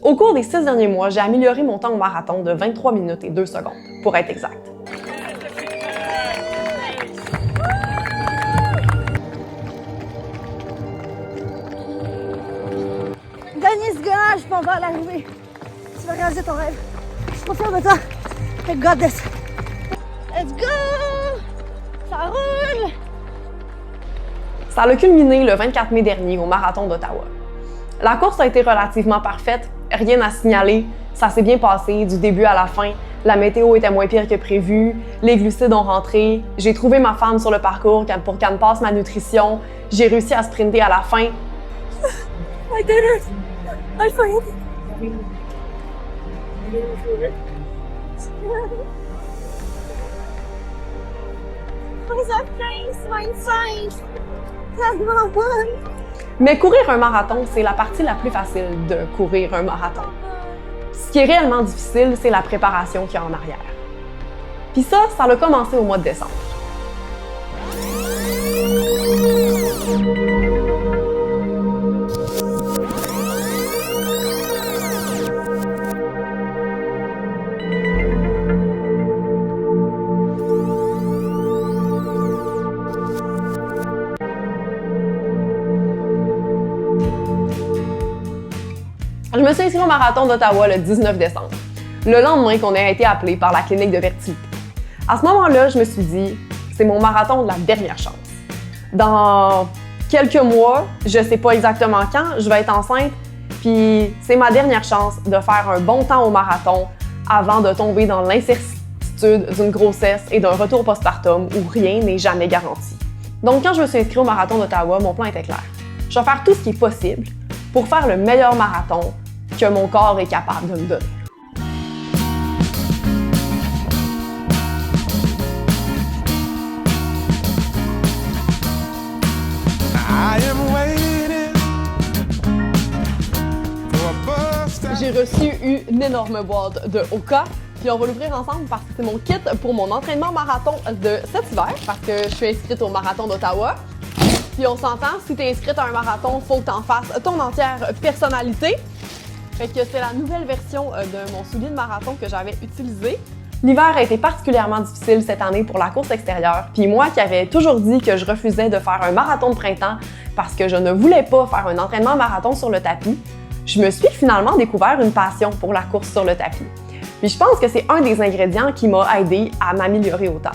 Au cours des 6 derniers mois, j'ai amélioré mon temps au marathon de 23 minutes et 2 secondes, pour être exact. Denis, ce gars-là, je m'en vais à l'arrivée. Tu vas réaliser ton rêve. Je suis trop fière de toi. Thank God this. Let's go! Ça roule! Ça a culminé le 24 mai dernier au marathon d'Ottawa. La course a été relativement parfaite, rien à signaler, ça s'est bien passé du début à la fin. La météo était moins pire que prévu, les glucides ont rentré, j'ai trouvé ma femme sur le parcours pour qu'elle me passe ma nutrition, j'ai réussi à sprinter à la fin. I did it! I failed! Mais courir un marathon, c'est la partie la plus facile de courir un marathon. Ce qui est réellement difficile, c'est la préparation qu'il y a en arrière. Puis ça a commencé au mois de décembre. Je me suis inscrite au marathon d'Ottawa le 19 décembre, le lendemain qu'on a été appelé par la clinique de fertilité. À ce moment-là, je me suis dit, c'est mon marathon de la dernière chance. Dans quelques mois, je sais pas exactement quand, je vais être enceinte, puis c'est ma dernière chance de faire un bon temps au marathon avant de tomber dans l'incertitude d'une grossesse et d'un retour postpartum où rien n'est jamais garanti. Donc quand je me suis inscrite au marathon d'Ottawa, mon plan était clair. Je vais faire tout ce qui est possible pour faire le meilleur marathon que mon corps est capable de me donner. J'ai reçu une énorme boîte de Oka, puis on va l'ouvrir ensemble parce que c'est mon kit pour mon entraînement marathon de cet hiver, parce que je suis inscrite au marathon d'Ottawa. Puis on s'entend, si tu es inscrite à un marathon, faut que tu en fasses ton entière personnalité. Fait que c'est la nouvelle version de mon soulier de marathon que j'avais utilisé. L'hiver a été particulièrement difficile cette année pour la course extérieure, puis moi qui avais toujours dit que je refusais de faire un marathon de printemps parce que je ne voulais pas faire un entraînement marathon sur le tapis, je me suis finalement découvert une passion pour la course sur le tapis. Puis je pense que c'est un des ingrédients qui m'a aidé à m'améliorer autant.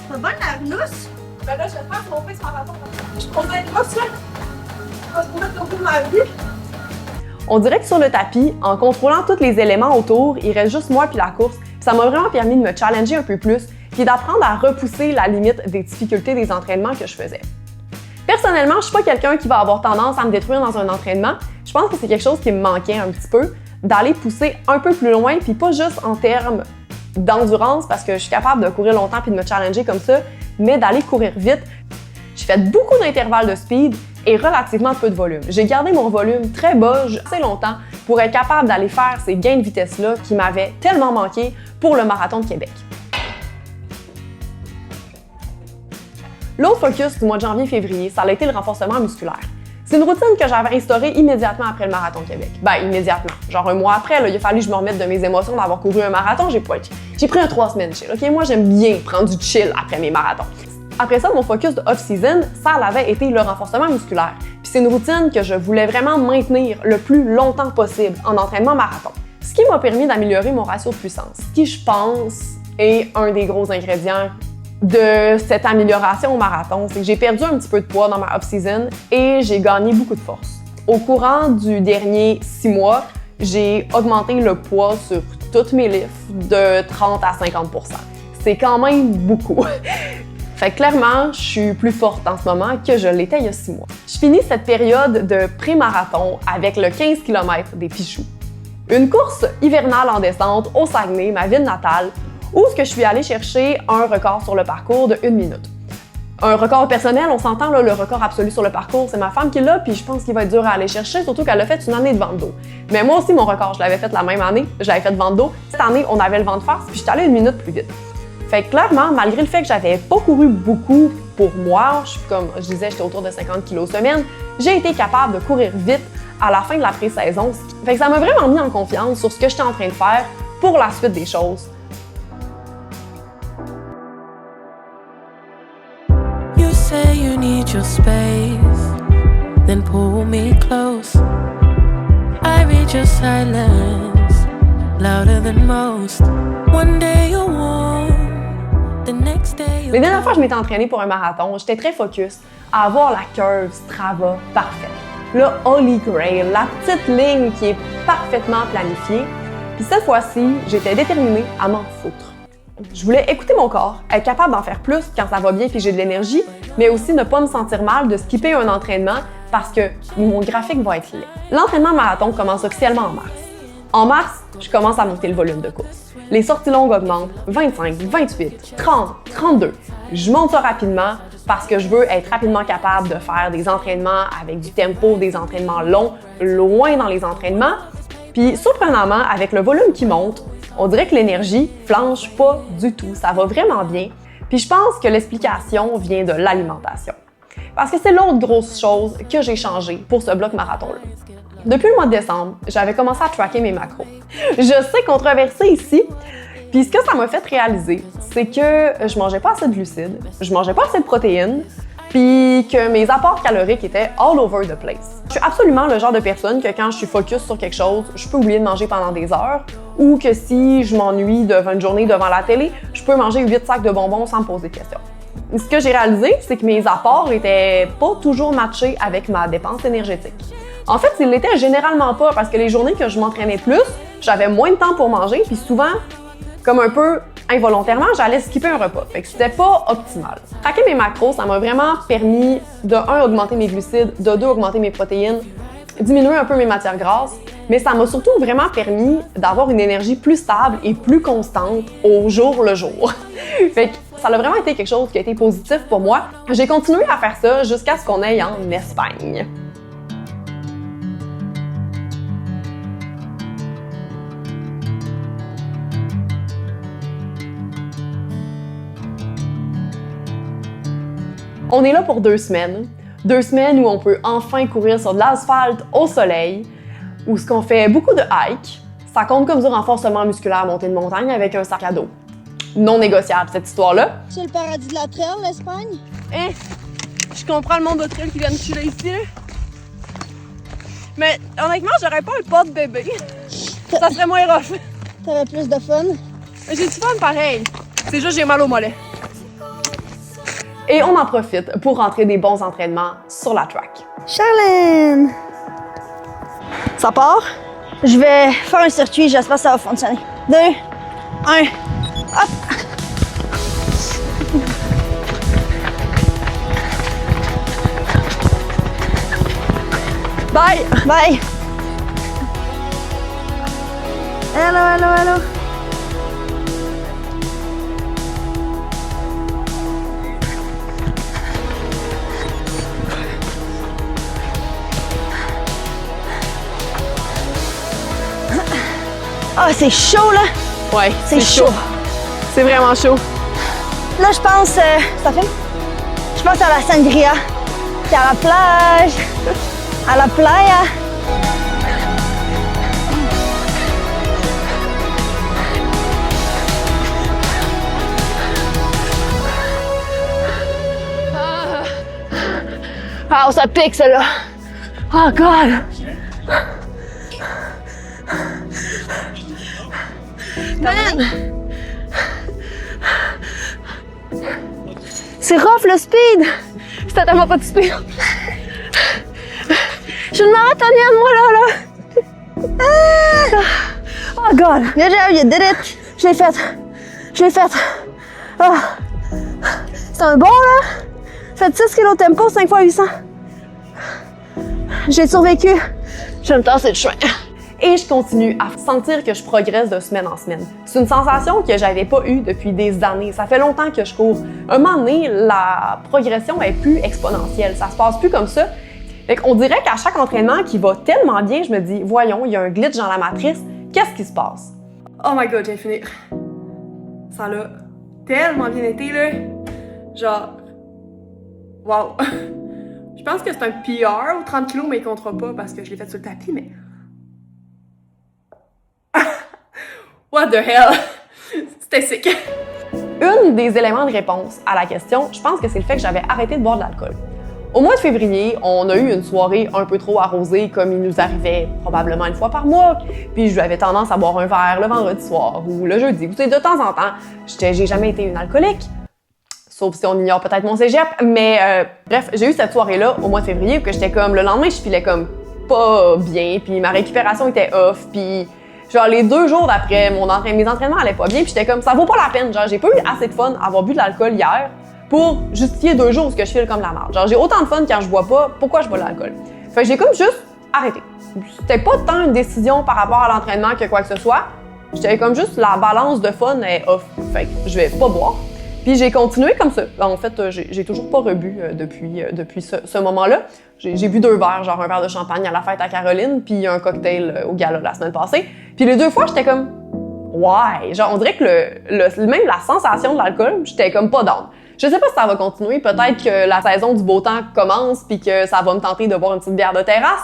T'as bonne la rousse? Ben là, je vais faire mon petit marathon. Je pourrais être pas ça. Je vais te mettre au bout de ma vie. On dirait que sur le tapis, en contrôlant tous les éléments autour, il reste juste moi puis la course. Puis ça m'a vraiment permis de me challenger un peu plus puis d'apprendre à repousser la limite des difficultés des entraînements que je faisais. Personnellement, je suis pas quelqu'un qui va avoir tendance à me détruire dans un entraînement. Je pense que c'est quelque chose qui me manquait un petit peu, d'aller pousser un peu plus loin, puis pas juste en termes d'endurance, parce que je suis capable de courir longtemps puis de me challenger comme ça, mais d'aller courir vite. J'ai fait beaucoup d'intervalles de speed et relativement peu de volume. J'ai gardé mon volume très bas assez longtemps pour être capable d'aller faire ces gains de vitesse-là qui m'avaient tellement manqué pour le marathon de Québec. L'autre focus du mois de janvier-février, ça a été le renforcement musculaire. C'est une routine que j'avais instaurée immédiatement après le marathon de Québec. Ben, immédiatement. Genre un mois après, là, il a fallu que je me remette de mes émotions d'avoir couru un marathon. J'ai pris un 3 semaines chill. OK, moi, j'aime bien prendre du chill après mes marathons. Après ça, mon focus de off-season, ça avait été le renforcement musculaire. Puis c'est une routine que je voulais vraiment maintenir le plus longtemps possible en entraînement marathon. Ce qui m'a permis d'améliorer mon ratio de puissance, qui, je pense, est un des gros ingrédients de cette amélioration au marathon, c'est que j'ai perdu un petit peu de poids dans ma off-season et j'ai gagné beaucoup de force. Au courant du dernier 6 mois, j'ai augmenté le poids sur tous mes lifts de 30 à 50%. C'est quand même beaucoup. Fait que clairement, je suis plus forte en ce moment que je l'étais il y a 6 mois. Je finis cette période de pré-marathon avec le 15 km des Pichoux. Une course hivernale en descente au Saguenay, ma ville natale, où je suis allée chercher un record sur le parcours de 1 minute. Un record personnel, on s'entend, là, le record absolu sur le parcours, c'est ma femme qui l'a, puis je pense qu'il va être dur à aller chercher, surtout qu'elle a fait une année de vente d'eau. Mais moi aussi, mon record, je l'avais fait la même année, je l'avais fait de vente d'eau. Cette année, on avait le vent de face, puis j'étais allée 1 minute plus vite. Fait que clairement, malgré le fait que j'avais pas couru beaucoup pour moi, comme je disais, j'étais autour de 50 kg semaine, j'ai été capable de courir vite à la fin de la pré-saison. Fait que ça m'a vraiment mis en confiance sur ce que j'étais en train de faire pour la suite des choses. You say you need your space, then pull me close. I read your silence, louder than most. One day you're warm, the next day you're Les dernières fois que je m'étais entraînée pour un marathon, j'étais très focus à avoir la curve Strava parfaite. Le Holy Grail, la petite ligne qui est parfaitement planifiée. Puis cette fois-ci, j'étais déterminée à m'en foutre. Je voulais écouter mon corps, être capable d'en faire plus quand ça va bien puis j'ai de l'énergie, mais aussi ne pas me sentir mal de skipper un entraînement parce que mon graphique va être laid. L'entraînement marathon commence officiellement en mars. En mars, je commence à monter le volume de course. Les sorties longues augmentent, 25, 28, 30, 32. Je monte ça rapidement parce que je veux être rapidement capable de faire des entraînements avec du tempo, des entraînements longs, loin dans les entraînements. Puis surprenamment, avec le volume qui monte, on dirait que l'énergie flanche pas du tout. Ça va vraiment bien. Puis je pense que l'explication vient de l'alimentation. Parce que c'est l'autre grosse chose que j'ai changé pour ce bloc marathon-là. Depuis le mois de décembre, j'avais commencé à tracker mes macros. Je sais, controversé ici, puis ce que ça m'a fait réaliser, c'est que je mangeais pas assez de glucides, je mangeais pas assez de protéines, puis que mes apports caloriques étaient all over the place. Je suis absolument le genre de personne que quand je suis focus sur quelque chose, je peux oublier de manger pendant des heures, ou que si je m'ennuie devant une journée devant la télé, je peux manger 8 sacs de bonbons sans me poser de questions. Ce que j'ai réalisé, c'est que mes apports étaient pas toujours matchés avec ma dépense énergétique. En fait, ils l'étaient généralement pas parce que les journées que je m'entraînais plus, j'avais moins de temps pour manger, puis souvent, comme un peu involontairement, j'allais skipper un repas. Fait que c'était pas optimal. Traquer mes macros, ça m'a vraiment permis de 1, augmenter mes glucides, de 2, augmenter mes protéines, diminuer un peu mes matières grasses, mais ça m'a surtout vraiment permis d'avoir une énergie plus stable et plus constante au jour le jour. Fait que ça a vraiment été quelque chose qui a été positif pour moi. J'ai continué à faire ça jusqu'à ce qu'on aille en Espagne. On est là pour 2 semaines. 2 semaines où on peut enfin courir sur de l'asphalte au soleil, où ce qu'on fait beaucoup de hike. Ça compte comme du renforcement musculaire montée de montagne avec un sac à dos. Non négociable, cette histoire-là. C'est le paradis de la trail, l'Espagne. Hein? Je comprends le monde de trail qui vient de chiller ici, là. Mais honnêtement, j'aurais pas un pot de bébé. Ça serait moins rough. T'aurais plus de fun. Mais j'ai du fun pareil. C'est juste j'ai mal au mollet. Et on en profite pour rentrer des bons entraînements sur la track. Charlène! Ça part? Je vais faire un circuit, j'espère que ça va fonctionner. 2, 1, hop! Bye! Bye! Hello, hello, hello! Ah, c'est chaud, là! Ouais, C'est chaud. C'est vraiment chaud. Là, je pense... ça fait? Je pense à la sangria. Puis à la plage. À la playa. Ah, ça pique, celle-là. Oh, God! Man! C'est rough le speed! C'était tellement pas de speed. Je suis une marathonienne, moi, là! Ah! Oh, God! Good job, you did it! Je l'ai faite! Je l'ai faite! Oh. C'est un bon, là! Faites 6 kg tempo, 5 x 800. J'ai survécu. Je vais me tasser le chemin. Et je continue à sentir que je progresse de semaine en semaine. C'est une sensation que j'avais pas eue depuis des années. Ça fait longtemps que je cours. Un moment donné, la progression est plus exponentielle. Ça se passe plus comme ça. Fait qu'on dirait qu'à chaque entraînement qui va tellement bien, je me dis, voyons, il y a un glitch dans la matrice. Qu'est-ce qui se passe? Oh my God, j'ai fini. Ça l'a tellement bien été, là. Genre, wow. Je pense que c'est un PR ou 30 kilos, mais il comptera pas parce que je l'ai fait sur le tapis, mais... What the hell? C'était sick. Un des éléments de réponse à la question, je pense que c'est le fait que j'avais arrêté de boire de l'alcool. Au mois de février, on a eu une soirée un peu trop arrosée, comme il nous arrivait probablement une fois par mois. Puis j'avais tendance à boire un verre le vendredi soir ou le jeudi. Vous savez, de temps en temps, j'ai jamais été une alcoolique. Sauf si on ignore peut-être mon cégep. Mais bref, j'ai eu cette soirée-là au mois de février où que j'étais comme, le lendemain, je filais comme pas bien. Puis ma récupération était off. Puis genre les 2 jours d'après, mes entraînements allaient pas bien. Puis j'étais comme, ça vaut pas la peine. Genre, j'ai pas eu assez de fun à avoir bu de l'alcool hier pour justifier 2 jours où je file comme la merde. Genre, j'ai autant de fun quand je bois pas, pourquoi je bois de l'alcool? Fait que j'ai comme juste arrêté. C'était pas tant une décision par rapport à l'entraînement que quoi que ce soit. J'étais comme juste, la balance de fun est off. Fait que je vais pas boire. Puis j'ai continué comme ça. En fait, j'ai toujours pas rebu depuis ce moment-là. J'ai bu 2 verres, genre un verre de champagne à la fête à Caroline, puis un cocktail au gala la semaine passée. Puis les 2 fois, j'étais comme, ouais. Genre, on dirait que même la sensation de l'alcool, j'étais comme pas down. Je sais pas si ça va continuer. Peut-être que la saison du beau temps commence puis que ça va me tenter de boire une petite bière de terrasse.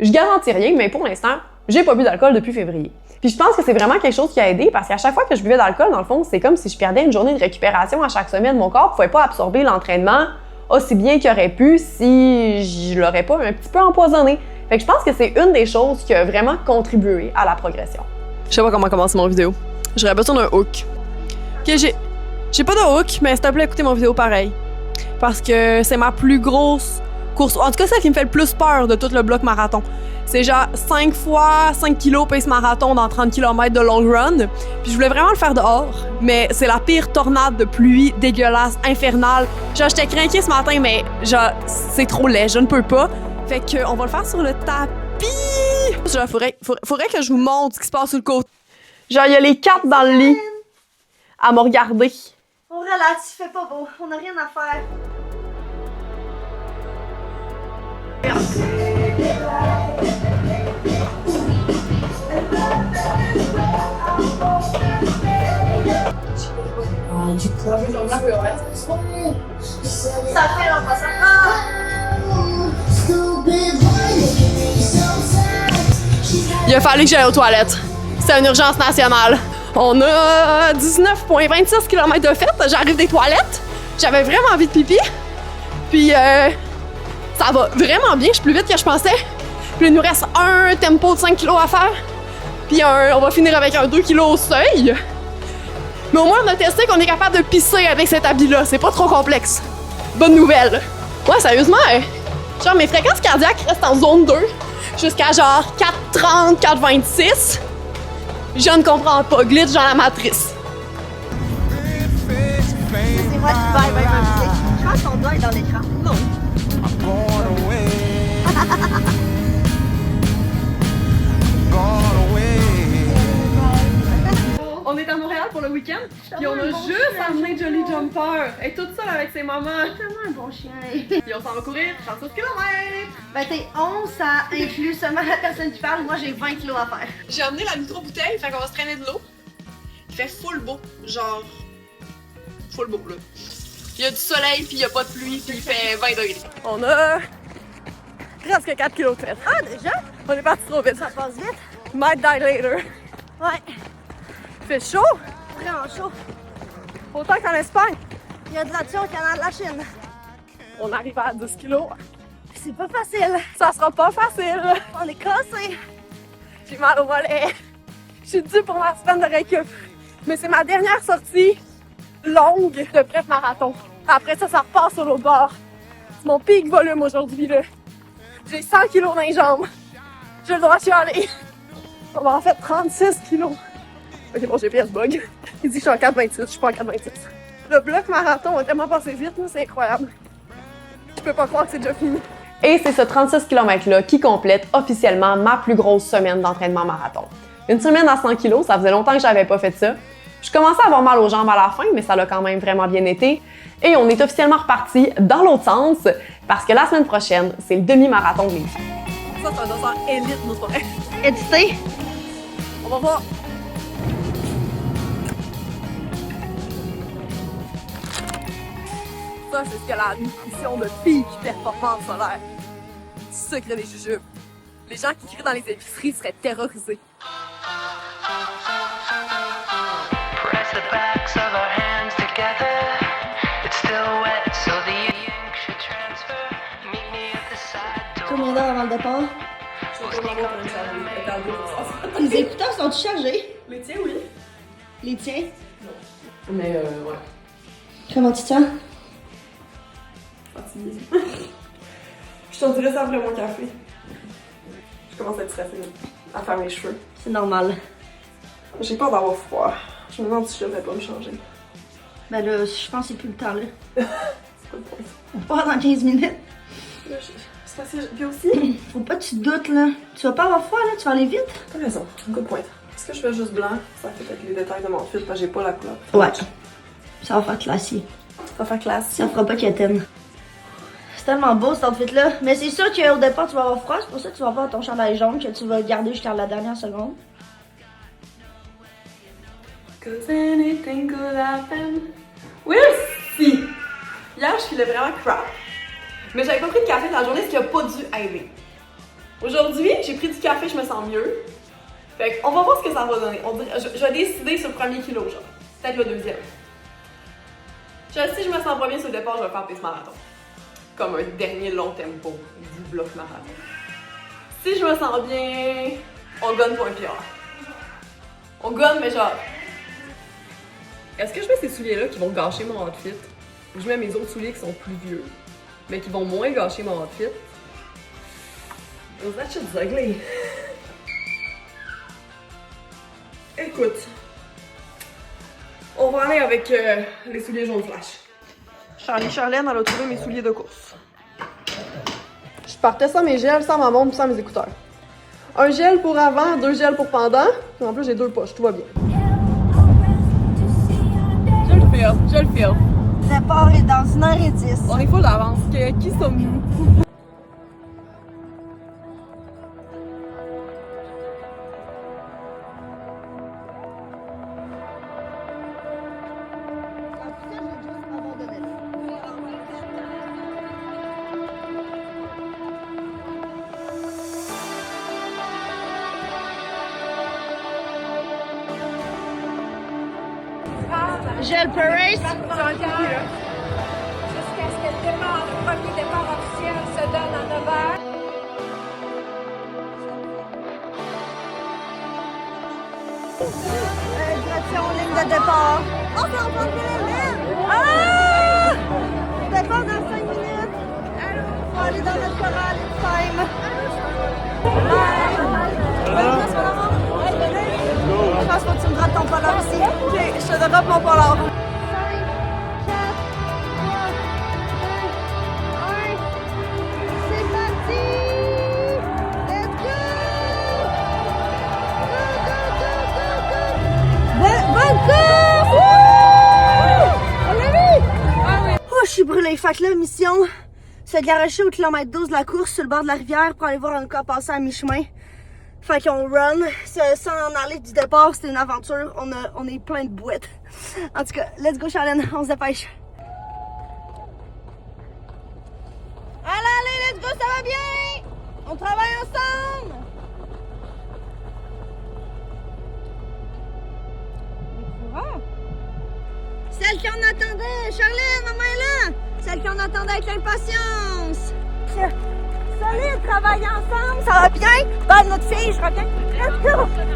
Je garantis rien, mais pour l'instant, j'ai pas bu d'alcool depuis février. Puis je pense que c'est vraiment quelque chose qui a aidé parce qu'à chaque fois que je buvais d'alcool, dans le fond, c'est comme si je perdais une journée de récupération à chaque semaine. Mon corps pouvait pas absorber l'entraînement aussi bien qu'il aurait pu si je l'aurais pas un petit peu empoisonné. Fait que je pense que c'est une des choses qui a vraiment contribué à la progression. Je sais pas comment commencer mon vidéo. J'aurais besoin d'un hook. Ok, j'ai pas de hook, mais s'il te plaît, écoutez mon vidéo pareil. Parce que c'est ma plus grosse course. En tout cas, celle qui me fait le plus peur de tout le bloc marathon. C'est genre 5 fois 5 kilos pace marathon dans 30 km de long run. Puis je voulais vraiment le faire dehors, mais c'est la pire tornade de pluie dégueulasse, infernale. Genre, j'étais craquée ce matin, mais genre, c'est trop laid, je ne peux pas. Fait que on va le faire sur le tapis. Genre, faudrait que je vous montre ce qui se passe sur le côté. Genre, il y a les 4 dans le lit à me regarder. On relaxe, il fait pas beau, on a rien à faire. Ça fait en passant. Il a fallu que j'aille aux toilettes. C'est une urgence nationale. On a 19,26 km de fête. J'arrive des toilettes. J'avais vraiment envie de pipi. Puis ça va vraiment bien. Je suis plus vite que je pensais. Puis il nous reste un tempo de 5 kg à faire. Puis on va finir avec un 2 kg au seuil. Mais au moins, on a testé qu'on est capable de pisser avec cet habit-là. C'est pas trop complexe. Bonne nouvelle. Ouais, sérieusement, genre mes fréquences cardiaques restent en zone 2 jusqu'à genre 4,30, 4,26. Je ne comprends pas. Glitch dans la matrice. C'est moi qui baille avec ma musique. Je pense qu'on doit être dans l'écran. Non. On est à Montréal pour le week-end, puis on a juste amené Jolly Jumper. Elle est toute seule avec ses mamans. C'est tellement un bon chien. Puis on s'en va courir 36 km. Ben t'es 11, ça inclut seulement la personne qui parle. Moi j'ai 20 kilos à faire. J'ai amené la micro-bouteille, fait qu'on va se traîner de l'eau. Il fait full beau, genre full beau là. Il y a du soleil, puis il y a pas de pluie, puis il fait 20 degrés. On a presque 4 kilos de fête. Ah déjà? On est parti trop vite. Ça passe vite? Might die later. Ouais. Il fait chaud, Vraiment chaud. autant qu'en Espagne. Il y a de l'action au canal de la Chine. On arrive à 10 kilos. C'est pas facile. Ça sera pas facile. On est cassé. J'ai mal au mollet. Je suis due pour ma semaine de récup. Mais c'est ma dernière sortie longue de prep marathon. Après ça, ça repart sur l'autre bord. C'est mon pic volume aujourd'hui, là. J'ai 100 kilos dans les jambes. J'ai le droit de chialer. On va en fait 36 kilos. Ok, mon GPS bug. Il dit que je suis en 4,26. Je suis pas en 4,26. Le bloc marathon a tellement passé vite, là, c'est incroyable. Je peux pas croire que c'est déjà fini. Et c'est ce 36 km-là qui complète officiellement ma plus grosse semaine d'entraînement marathon. Une semaine à 100 kg, ça faisait longtemps que j'avais pas fait ça. Je commençais à avoir mal aux jambes à la fin, mais ça l'a quand même vraiment bien été. Et on est officiellement reparti dans l'autre sens, parce que la semaine prochaine, c'est le demi-marathon de Lévis. Ça, c'est un dossard élite, nous, c'est vrai. Édité. On va voir. Ça, c'est ce que la nutrition de peak performance solaire. Secret des jujubes. Les gens qui crient dans les épiceries seraient terrorisés. Press the backs of our hands together. It's still wet, so the ink should transfer. Meet me at the side door. Combien d'heures avant le départ? Les écouteurs sont-ils chargés? Les tiens, oui. Les tiens? Mais ouais. Comment tu te sens? Fatiguée. Je te dirais ça après mon café. Je commence à être stressée, à faire mes cheveux. C'est normal. J'ai peur d'avoir froid. Je me demande si je devrais pas me changer. Ben là, je pense que c'est plus le temps là. C'est pas le point. On part dans 15 minutes. Là, c'est parce que puis aussi. Faut pas que tu te doutes là. Tu vas pas avoir froid là, tu vas aller vite. T'as raison, good point. Est-ce que je fais juste blanc? Ça fait avec les détails de mon outfit parce que j'ai pas la couleur. Ouais. Ça va faire classique. Ça va faire classe. Ça fera pas quétaine. C'est tellement beau cet outfit là. Mais c'est sûr qu'au départ tu vas avoir froid, c'est pour ça que tu vas avoir ton chandail jaune que tu vas garder jusqu'à la dernière seconde. Cause anything could happen. Oui aussi! Hier, je filais vraiment crap. Mais j'avais pas pris de café dans la journée, ce qui a pas dû aider. Aujourd'hui, j'ai pris du café, je me sens mieux. Fait qu'on va voir ce que ça va donner. Je vais décider sur le premier kilo, genre. Peut-être le deuxième. Si je me sens pas bien sur le départ, je vais faire pace marathon. Comme un dernier long tempo du bloc marathon. Si je me sens bien, on gagne pour un PR. On gagne, mais genre... Est-ce que je mets ces souliers-là qui vont gâcher mon outfit? Ou je mets mes autres souliers qui sont plus vieux, mais qui vont moins gâcher mon outfit? That shit's ugly. Écoute, on va aller avec les souliers jaunes flash. Charlène, elle a trouvé mes souliers de course. Je partais sans mes gels, sans ma montre, sans mes écouteurs. Un gel pour avant, 2 gels pour pendant. Puis en plus, j'ai 2 poches, tout va bien. Je le file. Le départ est dans 1h10. On est full d'avance. Qui sommes-nous? Gel Paris. Jusqu'à ce que le premier départ officiel se donne à 9h. Direction ligne de départ. On s'en prend plus la ligne. Ah! Départ dans 5 minutes. On va aller dans notre chorale. It's time. Bye. Je pense que tu me droppes ton polar aussi. Ok, je te drop mon polar. C'est parti! Let's go! Bonne course! On l'a vu! Oh, je suis brûlée. Fait que là, mission, se garocher au kilomètre 12 de la course sur le bord de la rivière pour aller voir un cas passer à mi-chemin. Fait qu'on run. Sans en aller du départ, c'était une aventure. On est plein de bouettes. En tout cas, let's go, Charlène. On se dépêche. Allez, let's go, ça va bien! On travaille ensemble! Celle qu'on attendait! Charlène, maman est là! Celle qu'on attendait avec impatience! Solide, travailler ensemble, ça va bien? Ben, notre fille, je reviens. Let's go!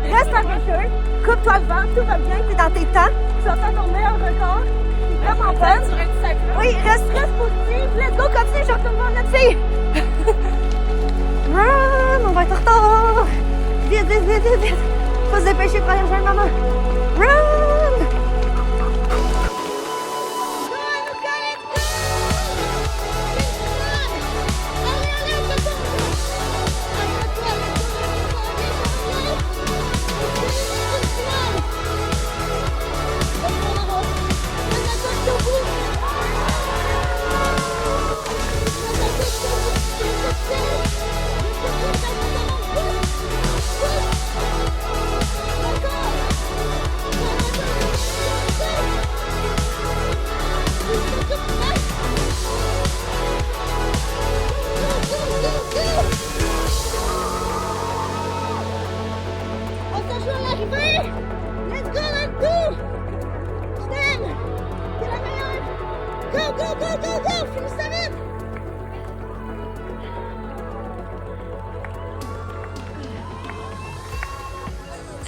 Reste avec eux, coupe-toi le ventre, tout va bien, t'es dans tes temps. Tu vas faire ton meilleur record. T'es vraiment bonne. Oui, reste positif. Let's go, comme ça, je retourne voir notre fille. Run! On va être en retard! Vite! Faut se dépêcher pour aller rejoindre maman. Run! Let's go!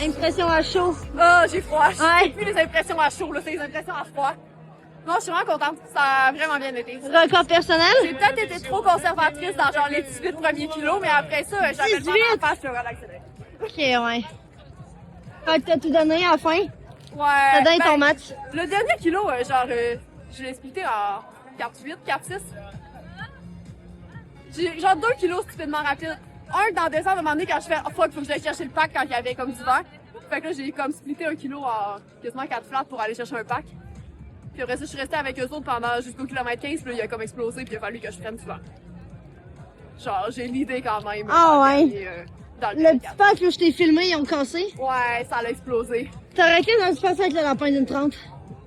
Impression à chaud. Ah, j'ai froid. Ouais. C'est plus les impressions à chaud, là, c'est les impressions à froid. Non, je suis vraiment contente. Ça a vraiment bien été. Record personnel? J'ai peut-être été trop conservatrice dans genre les 18 premiers kilos, mais après ça, j'avais 18? vraiment en face le relax. Ok, ouais. Fait que t'as tout donné à la fin? Ouais. T'as donné ton ben, match? Le dernier kilo, je l'ai splitté en 4-8, 4-6. J'ai genre 2 kilos stupidement rapide. Un dans le descente, à un moment donné, quand je fais « Oh fuck, faut que j'aille chercher le pack » quand il y avait comme du vent. Fait que là, j'ai comme splitté 1 kilo en quasiment 4 flats pour aller chercher un pack. Puis après ça, je suis restée avec eux autres pendant jusqu'au kilomètre 15, puis là, il a comme explosé, puis il a fallu que je prenne du vent. Genre, j'ai l'idée quand même. Ah ouais. Dans le Le dernier petit pack que je t'ai filmé, ils ont cassé. Ouais, ça a explosé. T'aurais été dans le passé avec le lapin d'une 30.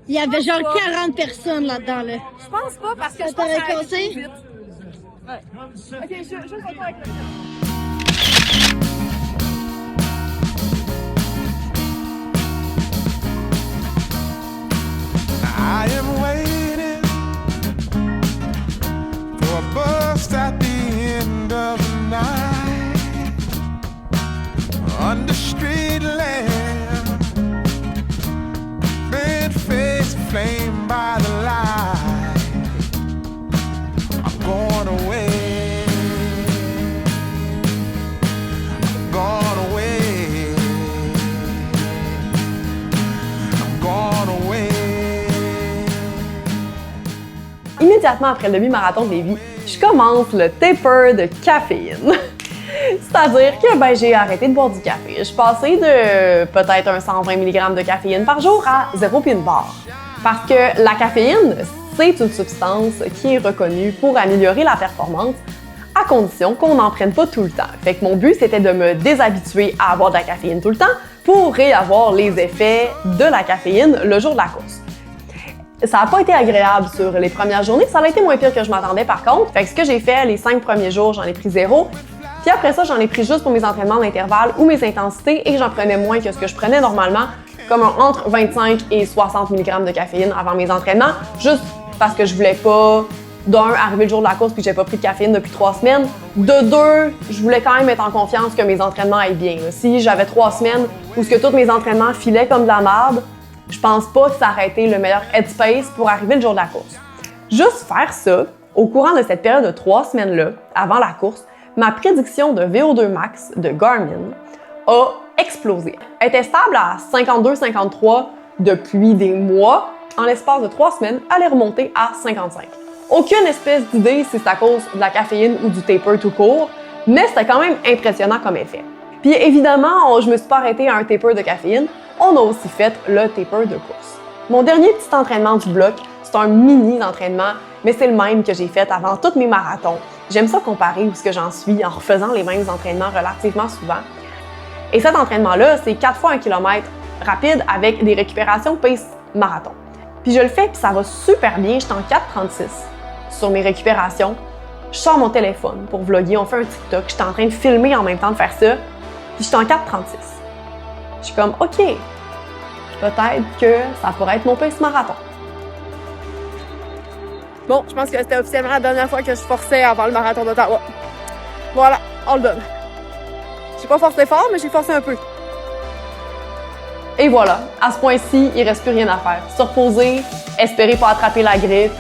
Il y avait genre 40 personnes là-dedans, là. Je pense pas parce que Ça je pense t'aurait que ça allait cassé? plus vite. Ouais. Ok, je vais pas avec le I am waiting for a bus at the end of the night under street lamp, bent face flamed by the light. I'm going away, I'm going away, I'm going away. Immédiatement après le demi-marathon de Lévis, je commence le taper de caféine. C'est-à-dire que j'ai arrêté de boire du café. Je suis passée de peut-être un 120 mg de caféine par jour à 0 pin bar. Parce que la caféine, c'est une substance qui est reconnue pour améliorer la performance à condition qu'on n'en prenne pas tout le temps. Fait que mon but, c'était de me déshabituer à avoir de la caféine tout le temps pour réavoir les effets de la caféine le jour de la course. Ça n'a pas été agréable sur les premières journées, ça a été moins pire que je m'attendais par contre. Fait que ce que j'ai fait, les 5 premiers jours, j'en ai pris 0. Puis après ça, j'en ai pris juste pour mes entraînements d'intervalle ou mes intensités et j'en prenais moins que ce que je prenais normalement, comme entre 25 et 60 mg de caféine avant mes entraînements, juste parce que je voulais pas, d'un, arriver le jour de la course puis j'ai pas pris de caféine depuis 3 semaines. De deux, je voulais quand même être en confiance que mes entraînements aillent bien. Si j'avais 3 semaines où ce que tous mes entraînements filaient comme de la merde, je pense pas que ça aurait été le meilleur headspace pour arriver le jour de la course. Juste faire ça, au courant de cette période de 3 semaines-là, avant la course, ma prédiction de VO2 max de Garmin a explosé. Elle était stable à 52-53 depuis des mois. En l'espace de 3 semaines, elle est remontée à 55. Aucune espèce d'idée si c'est à cause de la caféine ou du taper tout court, mais c'était quand même impressionnant comme effet. Puis évidemment, je me suis pas arrêtée à un taper de caféine, on a aussi fait le taper de course. Mon dernier petit entraînement du bloc, c'est un mini entraînement, mais c'est le même que j'ai fait avant tous mes marathons. J'aime ça comparer où ce que j'en suis en refaisant les mêmes entraînements relativement souvent. Et cet entraînement-là, c'est 4 fois 1 km rapide avec des récupérations pace marathon. Puis je le fais, puis ça va super bien. Je suis en 4,36 sur mes récupérations. Je sors mon téléphone pour vlogger, on fait un TikTok. Je suis en train de filmer en même temps de faire ça. Puis je suis en 4,36. Je suis comme, OK, peut-être que ça pourrait être mon pace marathon. Bon, je pense que c'était officiellement la dernière fois que je forçais avant le marathon d'Ottawa. Voilà, on le donne. J'ai pas forcé fort, mais j'ai forcé un peu. Et voilà, à ce point-ci, il reste plus rien à faire. Se reposer, espérer pas attraper la grippe,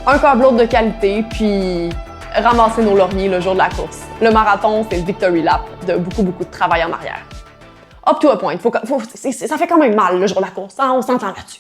un carb-load de qualité, puis ramasser nos lauriers le jour de la course. Le marathon, c'est le victory lap de beaucoup de travail en arrière. Up to a point. Ça fait quand même mal le jour de la course, hein? On s'entend là-dessus.